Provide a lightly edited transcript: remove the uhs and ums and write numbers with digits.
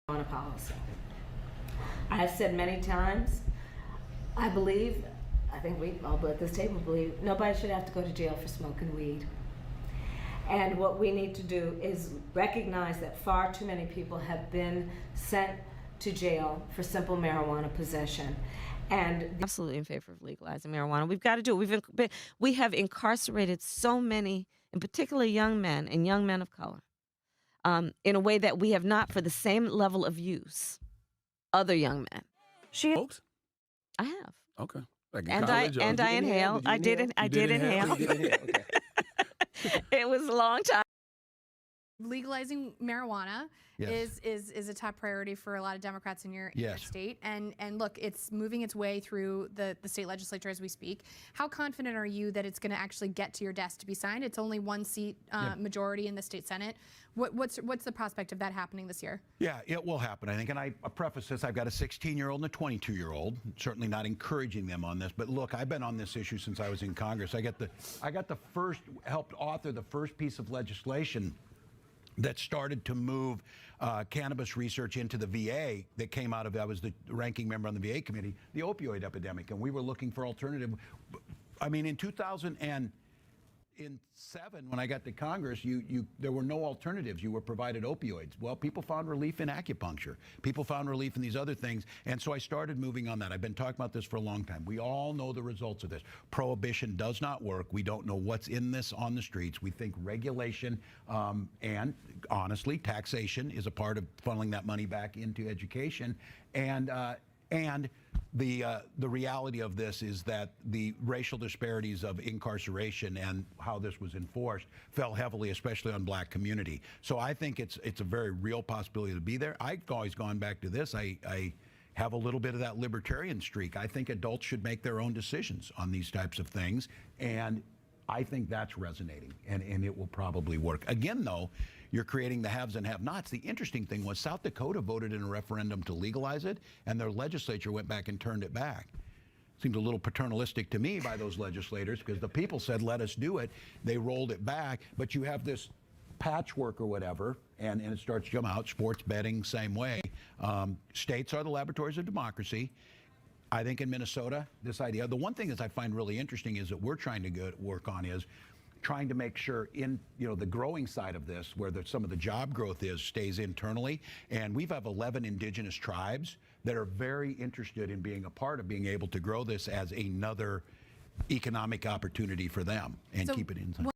marijuana policy. I have said many times, I think we all at this table believe nobody should have to go to jail for smoking weed. And what we need to do is recognize that far too many people have been sent to jail for simple marijuana possession. And Absolutely in favor of legalizing marijuana. We've got to do it. We have incarcerated so many, in particular young men and young men of color, in a way that we have not for the same level of use other young men. Folks? I have. Okay. Like in And college, or- I inhaled. I did inhale. Okay. It was a long time. Legalizing marijuana Yes. is a top priority for a lot of Democrats in your Yes. state. And look, it's moving its way through the state legislature as we speak. How confident are you that it's going to actually get to your desk to be signed? It's only one seat majority in the state Senate. What's the prospect of that happening this year? Yeah, it will happen, I think. And I preface this, I've got a 16-year-old and a 22-year-old. Certainly not encouraging them on this. But look, I've been on this issue since I was in Congress. Helped author the first piece of legislation that started to move cannabis research into the VA that came out of, I was the ranking member on the VA committee, the opioid epidemic, and we were looking for alternative. I mean, in 2007, when I got to Congress, there were no alternatives. You were provided opioids. Well, people found relief in acupuncture. People found relief in these other things. And so I started moving on that. I've been talking about this for a long time. We all know the results of this. Prohibition does not work. We don't know what's in this on the streets. We think regulation and, honestly, taxation is a part of funneling that money back into education. And the reality of this is that the racial disparities of incarceration and how this was enforced fell heavily, especially on black community. So I think it's a very real possibility to be there. I've always gone back to this. I have a little bit of that libertarian streak. I think adults should make their own decisions on these types of things, and I think that's resonating, and it will probably work. Again, though, you're creating the haves and have-nots. The interesting thing was South Dakota voted in a referendum to legalize it, and their legislature went back and turned it back. Seemed a little paternalistic to me by those legislators, because the people said, let us do it. They rolled it back, but you have this patchwork or whatever, and it starts to come out. Sports betting, same way. States are the laboratories of democracy. I think in Minnesota, this idea, the one thing that I find really interesting is that we're trying to work on is trying to make sure in the growing side of this, where some of the job growth stays internally. And we have 11 indigenous tribes that are very interested in being a part of being able to grow this as another economic opportunity for them and keep it inside.